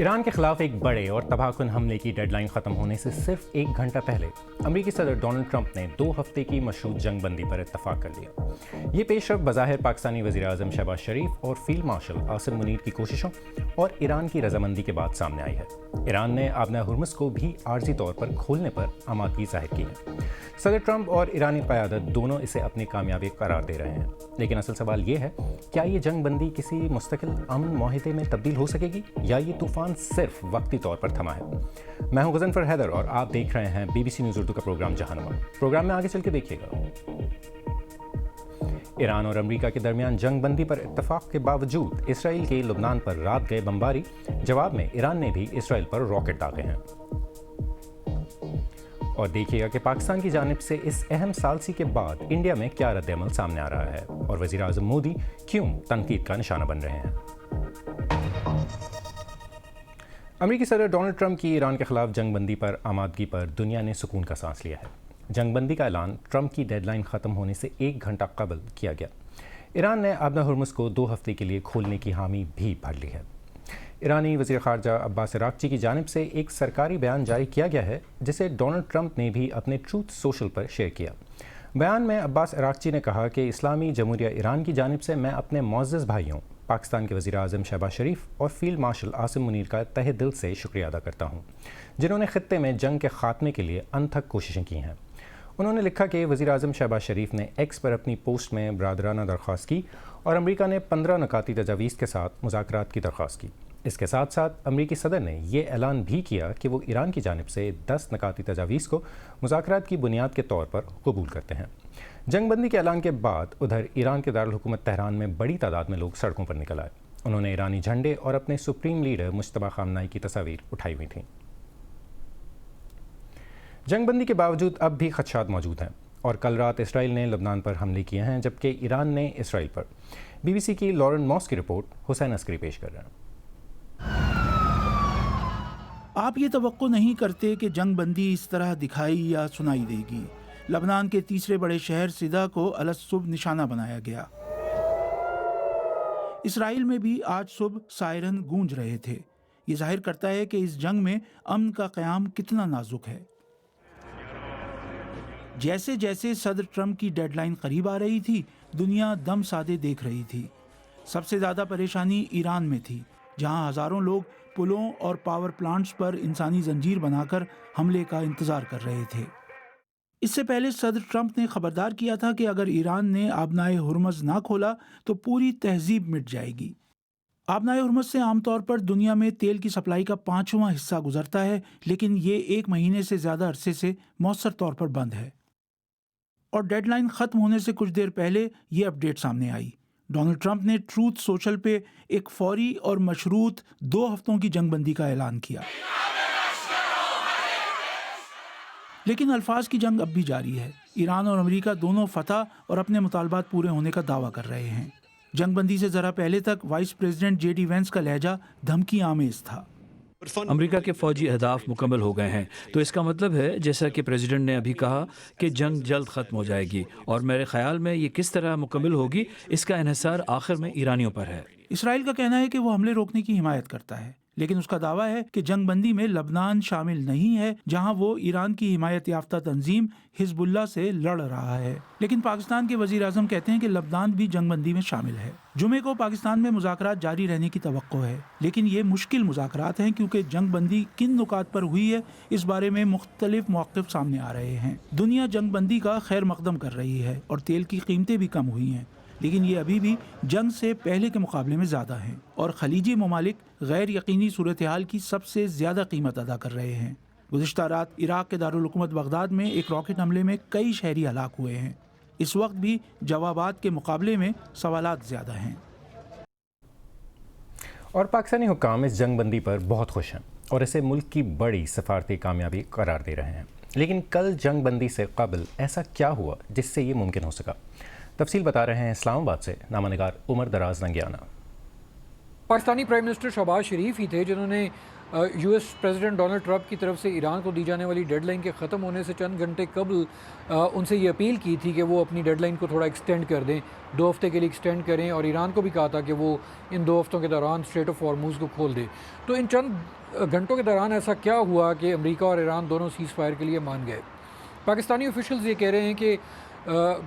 ایران کے خلاف ایک بڑے اور تباہ کن حملے کی ڈیڈ لائن ختم ہونے سے صرف ایک گھنٹہ پہلے امریکی صدر ڈونلڈ ٹرمپ نے 2 ہفتے کی مشروط جنگ بندی پر اتفاق کر لیا۔ یہ پیش رفت بظاہر پاکستانی وزیر اعظم شہباز شریف اور فیلڈ مارشل عاصم منیر کی کوششوں اور ایران کی رضامندی کے بعد سامنے آئی ہے۔ ایران نے آبنہ ہرمز کو بھی عارضی طور پر کھولنے پر آمادگی ظاہر کی ہے۔ صدر ٹرمپ اور ایرانی قیادت دونوں اسے اپنی کامیابی قرار دے رہے ہیں، لیکن اصل سوال یہ ہے، کیا یہ جنگ بندی کسی مستقل امن معاہدے میں تبدیل ہو سکے گی یا یہ طوفان صرف وقتی طور پر تھما ہے؟ میں ہوں غضنفر حیدر اور آپ دیکھ رہے ہیں BBC نیوز اردو کا پروگرام جہانما۔ پروگرام میں آگے چل کے دیکھیے گا۔ ایران اور امریکہ کے درمیان جنگ بندی پر اتفاق کے باوجود اسرائیل کی لبنان پر رات گئے بمباری، جواب میں ایران نے بھی اسرائیل پر راکٹ داغے ہیں۔ اور دیکھیے گا کہ پاکستان کی جانب سے اس اہم ثالثی کے بعد انڈیا میں کیا رد عمل سامنے آ رہا ہے اور وزیر اعظم مودی کیوں تنقید کا نشانہ بن رہے ہیں۔ امریکی صدر ڈونلڈ ٹرمپ کی ایران کے خلاف جنگ بندی پر آمادگی پر دنیا نے سکون کا سانس لیا ہے۔ جنگ بندی کا اعلان ٹرمپ کی ڈیڈ لائن ختم ہونے سے 1 گھنٹہ قبل کیا گیا۔ ایران نے آبنہ ہرمز کو 2 ہفتے کے لیے کھولنے کی حامی بھی بھر لی ہے۔ ایرانی وزیر خارجہ عباس عراقچی کی جانب سے ایک سرکاری بیان جاری کیا گیا ہے، جسے ڈونلڈ ٹرمپ نے بھی اپنے ٹروتھ سوشل پر شیئر کیا۔ بیان میں عباس عراقچی نے کہا کہ اسلامی جمہوریہ ایران کی جانب سے میں اپنے معزز بھائیوں پاکستان کے وزیر اعظم شہباز شریف اور فیلڈ مارشل عاصم منیر کا تہہ دل سے شکریہ ادا کرتا ہوں، جنہوں نے خطے میں جنگ کے خاتمے کے لیے انتھک کوششیں کی ہیں۔ انہوں نے لکھا کہ وزیر اعظم شہباز شریف نے ایکس پر اپنی پوسٹ میں برادرانہ درخواست کی اور امریکہ نے 15 نکاتی تجاویز کے ساتھ مذاکرات کی درخواست کی۔ اس کے ساتھ ساتھ امریکی صدر نے یہ اعلان بھی کیا کہ وہ ایران کی جانب سے 10 نکاتی تجاویز کو مذاکرات کی بنیاد کے طور پر قبول کرتے ہیں۔ جنگ بندی کے اعلان کے بعد ادھر ایران کے دارالحکومت تہران میں بڑی تعداد میں لوگ سڑکوں پر نکل آئے۔ انہوں نے ایرانی جھنڈے اور اپنے سپریم لیڈر مجتبیٰ خامنہئی کی تصاویر اٹھائی ہوئی تھیں۔ جنگ بندی کے باوجود اب بھی خدشات موجود ہیں اور کل رات اسرائیل نے لبنان پر حملے کیے ہیں، جبکہ ایران نے اسرائیل پر۔ BBC کی لارن موس کی رپورٹ حسین عسکری پیش کر رہے ہیں۔ آپ یہ توقع نہیں کرتے کہ جنگ بندی اس طرح دکھائی یا سنائی دے گی۔ لبنان کے تیسرے بڑے شہر صدا کو الصبح نشانہ بنایا گیا۔ اسرائیل میں بھی آج صبح سائرن گونج رہے تھے۔ یہ ظاہر کرتا ہے کہ اس جنگ میں امن کا قیام کتنا نازک ہے۔ جیسے جیسے صدر ٹرمپ کی ڈیڈ لائن قریب آ رہی تھی، دنیا دم سادے دیکھ رہی تھی۔ سب سے زیادہ پریشانی ایران میں تھی، جہاں ہزاروں لوگ پلوں اور پاور پلانٹس پر انسانی زنجیر بنا کر حملے کا انتظار کر رہے تھے۔ اس سے پہلے صدر ٹرمپ نے خبردار کیا تھا کہ اگر ایران نے آبنہ ہرمز نہ کھولا تو پوری تہذیب مٹ جائے گی۔ آبنہ ہرمز سے عام طور پر دنیا میں تیل کی سپلائی کا 5واں حصہ گزرتا ہے، لیکن یہ 1 مہینے سے زیادہ عرصے سے مؤثر طور پر بند ہے۔ اور ڈیڈ لائن ختم ہونے سے کچھ دیر پہلے یہ اپ ڈیٹ سامنے آئی۔ ڈونلڈ ٹرمپ نے ٹروتھ سوشل پہ ایک فوری اور مشروط 2 ہفتوں کی جنگ بندی کا اعلان کیا، لیکن الفاظ کی جنگ اب بھی جاری ہے۔ ایران اور امریکہ دونوں فتح اور اپنے مطالبات پورے ہونے کا دعویٰ کر رہے ہیں۔ جنگ بندی سے ذرا پہلے تک وائس پریزیڈنٹ JD وینس کا لہجہ دھمکی آمیز تھا۔ امریکہ کے فوجی اہداف مکمل ہو گئے ہیں، تو اس کا مطلب ہے، جیسا کہ پریزیڈنٹ نے ابھی کہا، کہ جنگ جلد ختم ہو جائے گی، اور میرے خیال میں یہ کس طرح مکمل ہوگی، اس کا انحصار آخر میں ایرانیوں پر ہے۔ اسرائیل کا کہنا ہے کہ وہ حملے روکنے کی حمایت کرتا ہے، لیکن اس کا دعویٰ ہے کہ جنگ بندی میں لبنان شامل نہیں ہے، جہاں وہ ایران کی حمایت یافتہ تنظیم حزب اللہ سے لڑ رہا ہے۔ لیکن پاکستان کے وزیر اعظم کہتے ہیں کہ لبنان بھی جنگ بندی میں شامل ہے۔ جمعے کو پاکستان میں مذاکرات جاری رہنے کی توقع ہے، لیکن یہ مشکل مذاکرات ہیں کیونکہ جنگ بندی کن نکات پر ہوئی ہے، اس بارے میں مختلف مواقف سامنے آ رہے ہیں۔ دنیا جنگ بندی کا خیر مقدم کر رہی ہے اور تیل کی قیمتیں بھی کم ہوئی ہیں، لیکن یہ ابھی بھی جنگ سے پہلے کے مقابلے میں زیادہ ہیں، اور خلیجی ممالک غیر یقینی صورتحال کی سب سے زیادہ قیمت ادا کر رہے ہیں۔ گزشتہ رات عراق کے دارالحکومت بغداد میں ایک راکٹ حملے میں کئی شہری ہلاک ہوئے ہیں۔ اس وقت بھی جوابات کے مقابلے میں سوالات زیادہ ہیں۔ اور پاکستانی حکام اس جنگ بندی پر بہت خوش ہیں اور اسے ملک کی بڑی سفارتی کامیابی قرار دے رہے ہیں۔ لیکن کل جنگ بندی سے قبل ایسا کیا ہوا جس سے یہ ممکن ہو سکا؟ تفصیل بتا رہے ہیں اسلام آباد سے نامہ نگار عمر دراز ننگیانہ۔ پاکستانی پرائم منسٹر شہباز شریف ہی تھے جنہوں نے U S president Donald Trump کی طرف سے ایران کو دی جانے والی ڈیڈ لائن کے ختم ہونے سے چند گھنٹے قبل ان سے یہ اپیل کی تھی کہ وہ اپنی ڈیڈ لائن کو تھوڑا ایکسٹینڈ کر دیں، 2 ہفتے کے لیے ایکسٹینڈ کریں، اور ایران کو بھی کہا تھا کہ وہ ان 2 ہفتوں کے دوران اسٹریٹ آف ہارموز کو کھول دے۔ تو ان چند گھنٹوں کے دوران ایسا کیا ہوا کہ امریکہ اور ایران دونوں سیز فائر کے لیے مان گئے؟ پاکستانی آفیشلز یہ کہہ رہے ہیں کہ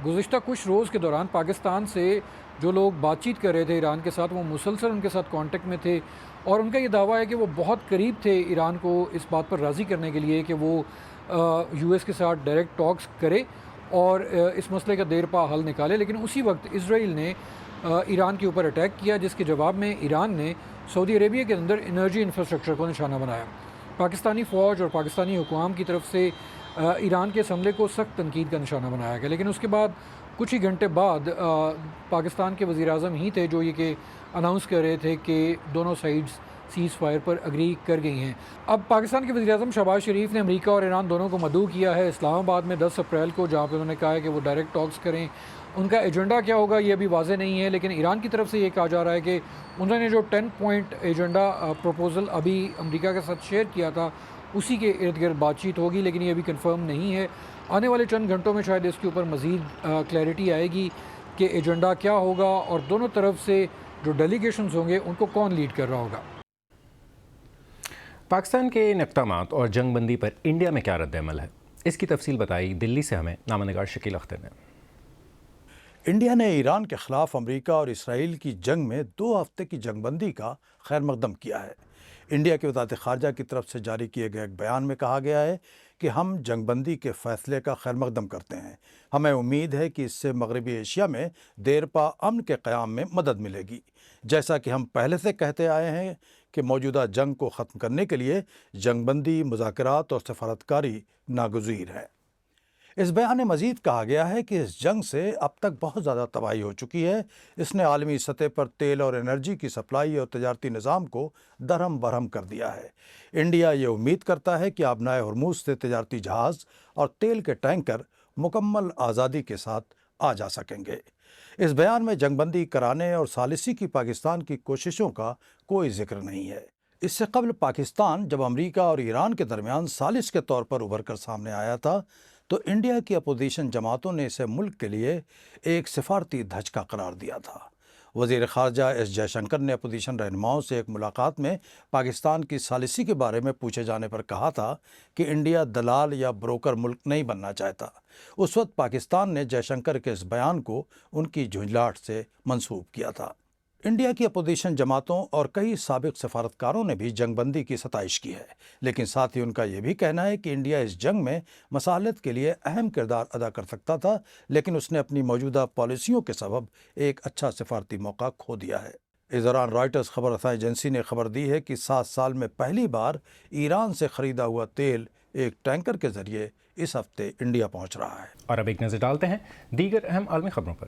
گزشتہ کچھ روز کے دوران پاکستان سے جو لوگ بات چیت کر رہے تھے ایران کے ساتھ، وہ مسلسل ان کے ساتھ کانٹیکٹ میں تھے، اور ان کا یہ دعویٰ ہے کہ وہ بہت قریب تھے ایران کو اس بات پر راضی کرنے کے لیے کہ وہ یو ایس کے ساتھ ڈائریکٹ ٹاکس کرے اور اس مسئلے کا دیر پا حل نکالے، لیکن اسی وقت اسرائیل نے ایران کے اوپر اٹیک کیا، جس کے جواب میں ایران نے سعودی عربیہ کے اندر انرجی انفراسٹرکچر کو نشانہ بنایا۔ پاکستانی فوج اور پاکستانی حکام کی طرف سے ایران کے اس حملے کو سخت تنقید کا نشانہ بنایا گیا، لیکن اس کے بعد کچھ ہی گھنٹے بعد پاکستان کے وزیر اعظم ہی تھے جو یہ کہ اناؤنس کر رہے تھے کہ دونوں سائیڈز سیز فائر پر اگری کر گئی ہیں۔ اب پاکستان کے وزیر اعظم شہباز شریف نے امریکہ اور ایران دونوں کو مدعو کیا ہے اسلام آباد میں 10 اپریل کو، جہاں پہ انہوں نے کہا ہے کہ وہ ڈائریکٹ ٹاکس کریں۔ ان کا ایجنڈا کیا ہوگا یہ ابھی واضح نہیں ہے، لیکن ایران کی طرف سے یہ کہا جا رہا ہے کہ انہوں نے جو 10 پوائنٹ ایجنڈا پروپوزل ابھی امریکہ کے ساتھ شیئر کیا تھا اسی کے ارد گرد بات چیت ہوگی، لیکن یہ ابھی کنفرم نہیں ہے۔ آنے والے چند گھنٹوں میں شاید اس کے اوپر مزید کلیئرٹی آئے گی کہ ایجنڈا کیا ہوگا اور دونوں طرف سے جو ڈیلیگیشنز ہوں گے ان کو کون لیڈ کر رہا ہوگا۔ پاکستان کے ان اقدامات اور جنگ بندی پر انڈیا میں کیا رد عمل ہے، اس کی تفصیل بتائی دلی سے ہمیں نامہ نگار شکیل اختر نے۔ انڈیا نے ایران کے خلاف امریکہ اور اسرائیل کی جنگ میں 2 ہفتے کی جنگ بندی کا خیر مقدم کیا ہے۔ انڈیا کی وزارت خارجہ کی طرف سے جاری کیے گئے ایک بیان میں کہا گیا ہے کہ ہم جنگ بندی کے فیصلے کا خیر مقدم کرتے ہیں۔ ہمیں امید ہے کہ اس سے مغربی ایشیا میں دیرپا امن کے قیام میں مدد ملے گی۔ جیسا کہ ہم پہلے سے کہتے آئے ہیں کہ موجودہ جنگ کو ختم کرنے کے لیے جنگ بندی، مذاکرات اور سفارتکاری ناگزیر ہے۔ اس بیان میں مزید کہا گیا ہے کہ اس جنگ سے اب تک بہت زیادہ تباہی ہو چکی ہے۔ اس نے عالمی سطح پر تیل اور انرجی کی سپلائی اور تجارتی نظام کو درہم برہم کر دیا ہے۔ انڈیا یہ امید کرتا ہے کہ آبنائے ہرموز سے تجارتی جہاز اور تیل کے ٹینکر مکمل آزادی کے ساتھ آ جا سکیں گے۔ اس بیان میں جنگ بندی کرانے اور ثالثی کی پاکستان کی کوششوں کا کوئی ذکر نہیں ہے۔ اس سے قبل پاکستان جب امریکہ اور ایران کے درمیان ثالث کے طور پر ابھر کر سامنے آیا تھا تو انڈیا کی اپوزیشن جماعتوں نے اسے ملک کے لیے ایک سفارتی دھچکا قرار دیا تھا۔ وزیر خارجہ ایس جے شنکر نے اپوزیشن رہنماؤں سے ایک ملاقات میں پاکستان کی ثالثی کے بارے میں پوچھے جانے پر کہا تھا کہ انڈیا دلال یا بروکر ملک نہیں بننا چاہتا۔ اس وقت پاکستان نے جے شنکر کے اس بیان کو ان کی جھنجھلاہٹ سے منسوب کیا تھا۔ انڈیا کی اپوزیشن جماعتوں اور کئی سابق سفارتکاروں نے بھی جنگ بندی کی ستائش کی ہے، لیکن ساتھ ہی ان کا یہ بھی کہنا ہے کہ انڈیا اس جنگ میں مصالحت کے لیے اہم کردار ادا کر سکتا تھا، لیکن اس نے اپنی موجودہ پالیسیوں کے سبب ایک اچھا سفارتی موقع کھو دیا ہے۔ اس دوران رائٹرز خبر رساں ایجنسی نے خبر دی ہے کہ 7 سال میں پہلی بار ایران سے خریدا ہوا تیل ایک ٹینکر کے ذریعے اس ہفتے انڈیا پہنچ رہا ہے۔ اور اب ایک نظر ڈالتے ہیں دیگر اہم عالمی خبروں پر۔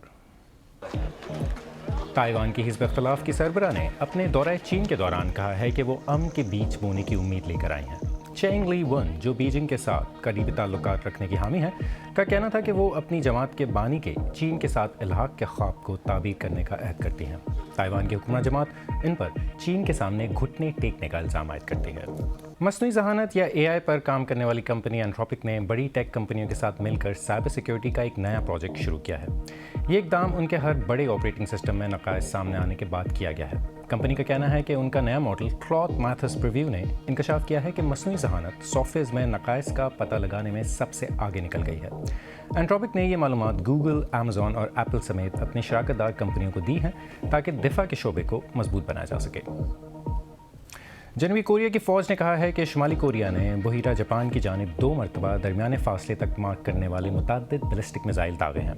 تائیوان کی حزب اختلاف کی سربراہ نے اپنے دورہ چین کے دوران کہا ہے کہ وہ امن کے بیچ بونے کی امید لے کر آئی ہیں۔ چینگ لی ون، جو بیجنگ کے ساتھ قریبی تعلقات رکھنے کی حامی ہے، کا کہنا تھا کہ وہ اپنی جماعت کے بانی کے چین کے ساتھ الحاق کے خواب کو تعبیر کرنے کا عہد کرتی ہیں۔ تائیوان کی حکمراں جماعت ان پر چین کے سامنے گھٹنے ٹیکنے کا الزام عائد کرتی ہے۔ مصنوعی ذہانت یا اے آئی پر کام کرنے والی کمپنی اینتھروپک نے بڑی ٹیک کمپنیوں کے ساتھ مل کر سائبر سیکیورٹی کا ایک نیا پروجیکٹ شروع کیا ہے۔ یہ اقدام ان کے ہر بڑے آپریٹنگ سسٹم میں نقائص سامنے آنے کے بعد کیا گیا ہے۔ کمپنی کا کہنا ہے کہ ان کا نیا ماڈل کلاؤڈ میتھس پریویو نے انکشاف کیا ہے کہ مصنوعی ذہانت سافٹ ویئرز میں نقائص کا پتہ لگانے میں سب سے آگے نکل گئی ہے۔ اینتھروپک نے یہ معلومات گوگل، ایمیزون اور ایپل سمیت اپنی شراکت دار کمپنیوں کو دی ہیں تاکہ دفاع کے شعبے کو مضبوط بنایا جا سکے۔ جنوبی کوریا کی فوج نے کہا ہے کہ شمالی کوریا نے بحیرہ جاپان کی جانب 2 مرتبہ درمیانے فاصلے تک مار کرنے والے متعدد بیلسٹک میزائل داغے ہیں۔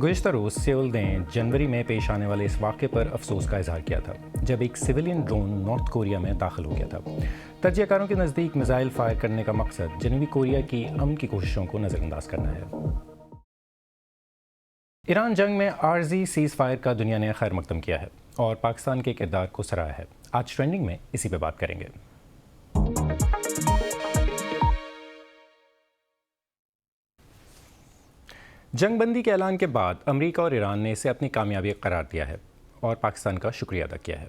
گزشتہ روز سیول نے جنوری میں پیش آنے والے اس واقعے پر افسوس کا اظہار کیا تھا جب ایک سویلین ڈرون نارتھ کوریا میں داخل ہو گیا تھا۔ تجزیہ کاروں کے نزدیک میزائل فائر کرنے کا مقصد جنوبی کوریا کی امن کی کوششوں کو نظر انداز کرنا ہے۔ ایران جنگ میں عارضی سیز فائر کا دنیا نے خیر مقدم کیا ہے اور پاکستان کے کردار کو سراہا ہے۔ آج ٹرینڈنگ میں اسی پہ بات کریں گے۔ جنگ بندی کے اعلان کے بعد امریکہ اور ایران نے اسے اپنی کامیابی قرار دیا ہے اور پاکستان کا شکریہ ادا کیا ہے۔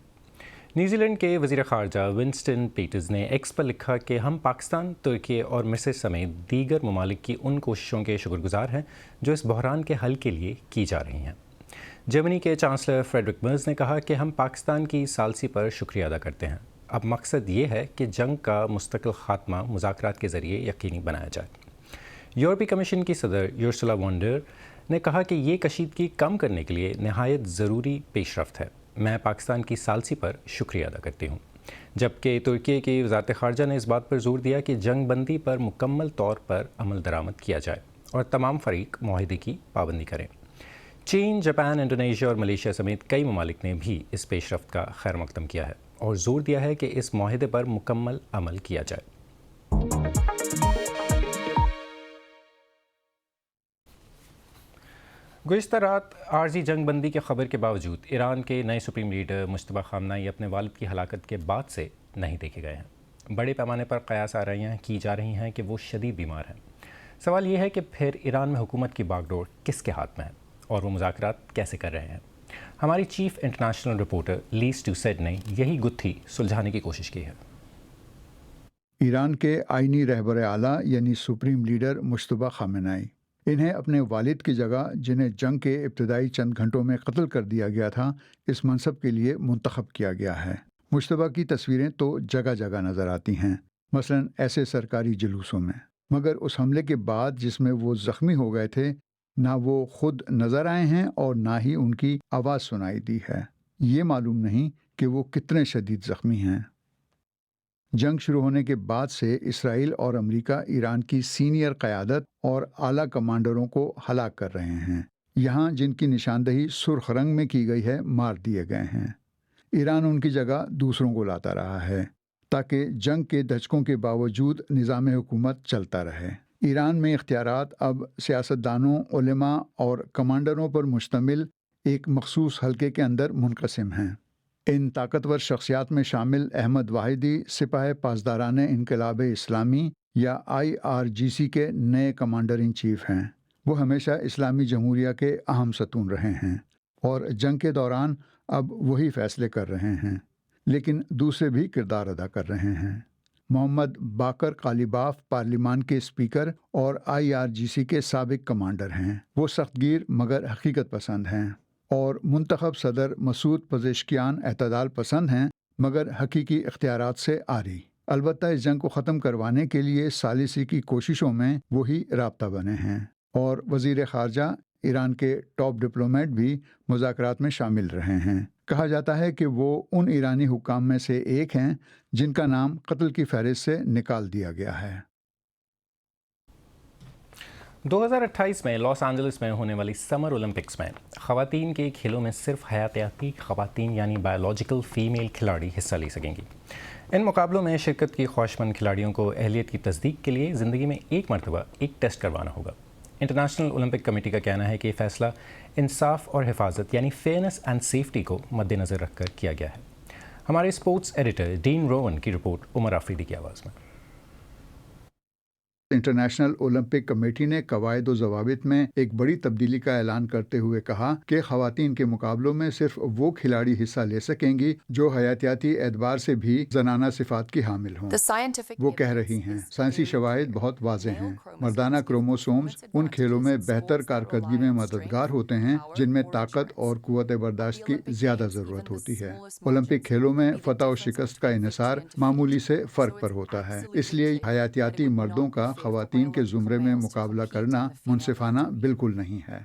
نیوزی لینڈ کے وزیر خارجہ ونسٹن پیٹرز نے ایکس پر لکھا کہ ہم پاکستان، ترکی اور مصر سمیت دیگر ممالک کی ان کوششوں کے شکر گزار ہیں جو اس بحران کے حل کے لیے کی جا رہی ہیں۔ جرمنی کے چانسلر فریڈرک مرز نے کہا کہ ہم پاکستان کی ثالثی پر شکریہ ادا کرتے ہیں۔ اب مقصد یہ ہے کہ جنگ کا مستقل خاتمہ مذاکرات کے ذریعے یقینی بنایا جائے۔ یورپی کمیشن کی صدر یورسولا وان ڈر نے کہا کہ یہ کشیدگی کم کرنے کے لیے نہایت ضروری پیش رفت ہے۔ میں پاکستان کی ثالثی پر شکریہ ادا کرتی ہوں، جبکہ ترکی کی وزارت خارجہ نے اس بات پر زور دیا کہ جنگ بندی پر مکمل طور پر عمل درآمد کیا جائے اور تمام فریق معاہدے کی پابندی کریں۔ چین، جاپان، انڈونیشیا اور ملیشیا سمیت کئی ممالک نے بھی اس پیش رفت کا خیر مقدم کیا ہے اور زور دیا ہے کہ اس معاہدے پر مکمل عمل کیا جائے۔ گزشتہ رات عارضی جنگ بندی کی خبر کے باوجود ایران کے نئے سپریم لیڈر مجتبیٰ خامنہئی اپنے والد کی ہلاکت کے بعد سے نہیں دیکھے گئے ہیں۔ بڑے پیمانے پر قیاس آرائیاں کی جا رہی ہیں کہ وہ شدید بیمار ہیں۔ سوال یہ ہے کہ پھر ایران میں حکومت کی باغ ڈور کس کے ہاتھ میں ہے اور وہ مذاکرات کیسے کر رہے ہیں؟ ہماری چیف انٹرنیشنل رپورٹر لیز ٹوسیڈ نے یہی گتھی سلجھانے کی کوشش کی ہے۔ ایران کے آئینی رہبر اعلیٰ یعنی سپریم لیڈر مجتبیٰ خامنہئی، انہیں اپنے والد کی جگہ، جنہیں جنگ کے ابتدائی چند گھنٹوں میں قتل کر دیا گیا تھا، اس منصب کے لیے منتخب کیا گیا ہے۔ مجتبیٰ کی تصویریں تو جگہ جگہ نظر آتی ہیں، مثلاً ایسے سرکاری جلوسوں میں، مگر اس حملے کے بعد جس میں وہ زخمی ہو گئے تھے، نہ وہ خود نظر آئے ہیں اور نہ ہی ان کی آواز سنائی دی ہے۔ یہ معلوم نہیں کہ وہ کتنے شدید زخمی ہیں۔ جنگ شروع ہونے کے بعد سے اسرائیل اور امریکہ ایران کی سینئر قیادت اور اعلیٰ کمانڈروں کو ہلاک کر رہے ہیں۔ یہاں جن کی نشاندہی سرخ رنگ میں کی گئی ہے مار دیے گئے ہیں۔ ایران ان کی جگہ دوسروں کو لاتا رہا ہے تاکہ جنگ کے دھچکوں کے باوجود نظام حکومت چلتا رہے۔ ایران میں اختیارات اب سیاستدانوں، علماء اور کمانڈروں پر مشتمل ایک مخصوص حلقے کے اندر منقسم ہیں۔ ان طاقتور شخصیات میں شامل احمد واحدی سپاہ پاسداران انقلاب اسلامی یا IRGC کے نئے کمانڈر ان چیف ہیں۔ وہ ہمیشہ اسلامی جمہوریہ کے اہم ستون رہے ہیں اور جنگ کے دوران اب وہی فیصلے کر رہے ہیں، لیکن دوسرے بھی کردار ادا کر رہے ہیں۔ محمد باقر قالیباف پارلیمان کے اسپیکر اور IRGC کے سابق کمانڈر ہیں۔ وہ سخت گیر مگر حقیقت پسند ہیں، اور منتخب صدر مسعود پزشکیان اعتدال پسند ہیں مگر حقیقی اختیارات سے عاری۔ البتہ اس جنگ کو ختم کروانے کے لیے ثالثی کی کوششوں میں وہی رابطہ بنے ہیں، اور وزیر خارجہ ایران کے ٹاپ ڈپلومیٹ بھی مذاکرات میں شامل رہے ہیں۔ کہا جاتا ہے کہ وہ ان ایرانی حکام میں سے ایک ہیں جن کا نام قتل کی فہرست سے نکال دیا گیا ہے۔ 2028 میں لاس اینجلس میں ہونے والی سمر اولمپکس میں خواتین کے کھیلوں میں صرف حیاتیاتی خواتین یعنی بایولوجیکل فیمیل کھلاڑی حصہ لے سکیں گی۔ ان مقابلوں میں شرکت کی خواہشمند کھلاڑیوں کو اہلیت کی تصدیق کے لیے زندگی میں ایک مرتبہ ایک ٹیسٹ کروانا ہوگا۔ انٹرنیشنل اولمپک کمیٹی کا کہنا ہے کہ یہ فیصلہ انصاف اور حفاظت یعنی فیئرنس اینڈ سیفٹی کو مد نظر رکھ کر کیا گیا ہے۔ ہمارے اسپورٹس ایڈیٹر ڈین روون کی رپورٹ عمر آفریدی کی آواز میں۔ انٹرنیشنل اولمپک کمیٹی نے قواعد و ضوابط میں ایک بڑی تبدیلی کا اعلان کرتے ہوئے کہا کہ خواتین کے مقابلوں میں صرف وہ کھلاڑی حصہ لے سکیں گی جو حیاتیاتی اعتبار سے بھی زنانہ صفات کی حامل ہوں۔ وہ کہہ رہی ہیں، سائنسی شواہد بہت واضح ہیں، مردانہ کروموسومز ان کھیلوں میں بہتر کارکردگی میں مددگار ہوتے ہیں جن میں طاقت اور قوت برداشت کی زیادہ ضرورت ہوتی ہے۔ اولمپک کھیلوں میں فتح و شکست کا انحصار معمولی سے فرق پر ہوتا ہے، اس لیے حیاتیاتی مردوں کا خواتین کے زمرے میں مقابلہ کرنا منصفانہ بالکل نہیں ہے۔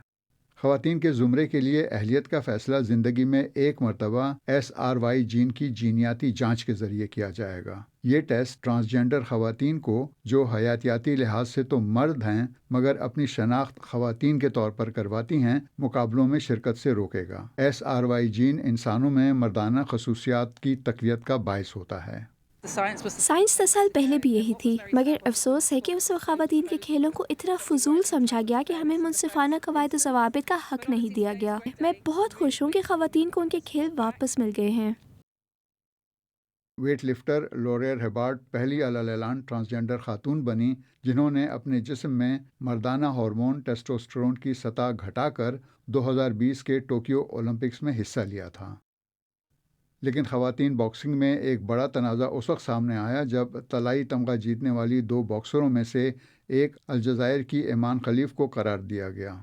خواتین کے زمرے کے لیے اہلیت کا فیصلہ زندگی میں ایک مرتبہ SRY جین کی جینیاتی جانچ کے ذریعے کیا جائے گا۔ یہ ٹیسٹ ٹرانسجینڈر خواتین کو جو حیاتیاتی لحاظ سے تو مرد ہیں مگر اپنی شناخت خواتین کے طور پر کرواتی ہیں، مقابلوں میں شرکت سے روکے گا۔ SRY جین انسانوں میں مردانہ خصوصیات کی تقویت کا باعث ہوتا ہے۔ سائنس 10 سال پہلے بھی یہی تھی، مگر افسوس ہے کہ اس وقت خواتین کے کھیلوں کو اتنا فضول سمجھا گیا کہ ہمیں منصفانہ قواعد و ضوابط کا حق نہیں دیا گیا۔ میں بہت خوش ہوں کہ خواتین کو ان کے کھیل واپس مل گئے ہیں۔ ویٹ لفٹر لوریر ہبارٹ پہلی العلان ٹرانسجینڈر خاتون بنی جنہوں نے اپنے جسم میں مردانہ ہارمون ٹیسٹوسٹرون کی سطح گھٹا کر 2020 کے ٹوکیو اولمپکس میں حصہ لیا تھا۔ لیکن خواتین باکسنگ میں ایک بڑا تنازع اس وقت سامنے آیا جب طلائی تمغہ جیتنے والی 2 باکسروں میں سے ایک الجزائر کی ایمان خلیف کو قرار دیا گیا۔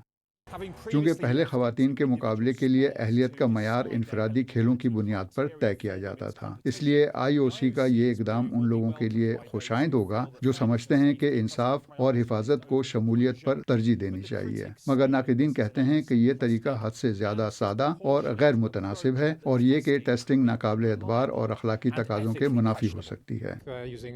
چونکہ پہلے خواتین کے مقابلے کے لیے اہلیت کا معیار انفرادی کھیلوں کی بنیاد پر طے کیا جاتا تھا، اس لیے IOC کا یہ اقدام ان لوگوں کے لیے خوشائند ہوگا جو سمجھتے ہیں کہ انصاف اور حفاظت کو شمولیت پر ترجیح دینی چاہیے، مگر ناقدین کہتے ہیں کہ یہ طریقہ حد سے زیادہ سادہ اور غیر متناسب ہے اور یہ کہ ٹیسٹنگ ناقابل اعتبار اور اخلاقی تقاضوں کے منافی ہو سکتی ہے۔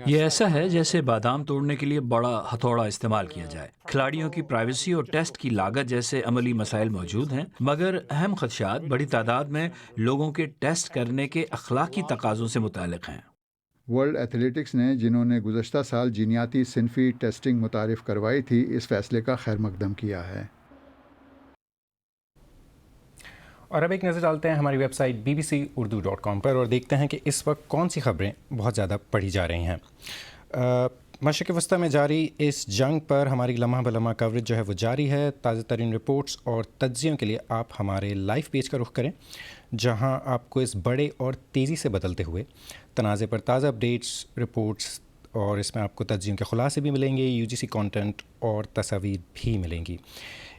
یہ ایسا ہے جیسے بادام توڑنے کے لیے بڑا ہتھوڑا استعمال کیا جائے۔ کھلاڑیوں کی پرائیویسی اور ٹیسٹ کی لاگت جیسے عملی مسائل موجود ہیں، مگر اہم خدشات بڑی تعداد میں لوگوں کے ٹیسٹ کرنے کے اخلاقی تقاضوں سے متعلق ہیں۔ ورلڈ ایتھلیٹکس نے، جنہوں نے گزشتہ سال جینیاتی صنفی ٹیسٹنگ متعارف کروائی تھی، اس فیصلے کا خیر مقدم کیا ہے۔ اور اب ایک نظر ڈالتے ہیں ہماری ویب سائٹ bbcurdu.com پر اور دیکھتے ہیں کہ اس وقت کون سی خبریں بہت زیادہ پڑھی جا رہی ہیں۔ مشرق وسطیٰ میں جاری اس جنگ پر ہماری لمحہ بلمحہ کوریج جو ہے وہ جاری ہے۔ تازہ ترین رپورٹس اور تجزیوں کے لیے آپ ہمارے لائیو پیج کا رخ کریں، جہاں آپ کو اس بڑے اور تیزی سے بدلتے ہوئے تنازع پر تازہ اپڈیٹس، رپورٹس اور اس میں آپ کو تجزیوں کے خلاصے بھی ملیں گے، UGC کانٹینٹ اور تصاویر بھی ملیں گی۔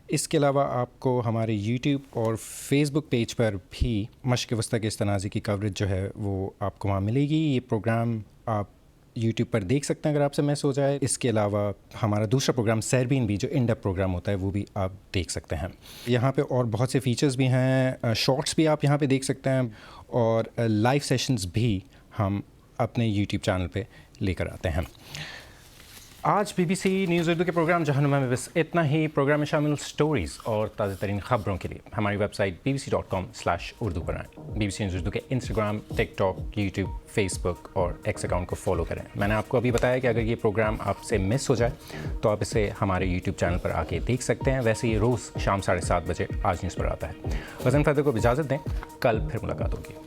اس کے علاوہ آپ کو ہمارے یوٹیوب اور فیس بک پیج پر بھی مشرق وسطیٰ کے اس تنازع کی کوریج جو ہے وہ آپ کو وہاں ملے گی۔ یہ پروگرام آپ یوٹیوب پر دیکھ سکتے ہیں اگر آپ سے مس ہو جائے۔ اس کے علاوہ ہمارا دوسرا پروگرام سیربین بھی، جو ان ڈیپ پروگرام ہوتا ہے، وہ بھی آپ دیکھ سکتے ہیں۔ یہاں پہ اور بہت سے فیچرز بھی ہیں، شارٹس بھی آپ یہاں پہ دیکھ سکتے ہیں اور لائیو سیشنز بھی ہم اپنے یوٹیوب چینل پہ لے کر آتے ہیں۔ آج BBC نیوز اردو کے پروگرام جہنما میں بس اتنا ہی۔ پروگرام میں شامل سٹوریز اور تازہ ترین خبروں کے لیے ہماری ویب سائٹ bbc.com/urdu پر آئیں۔ BBC نیوز اردو کے انسٹاگرام، ٹک ٹاک، یوٹیوب، فیس بک اور ایکس اکاؤنٹ کو فالو کریں۔ میں نے آپ کو ابھی بتایا کہ اگر یہ پروگرام آپ سے مس ہو جائے تو آپ اسے ہمارے یوٹیوب چینل پر آ کے دیکھ سکتے ہیں۔ ویسے یہ روز شام 7:30 بجے آج نیوز پر آتا ہے۔ غزن فیضر کو اجازت دیں، کل پھر ملاقات ہوگی۔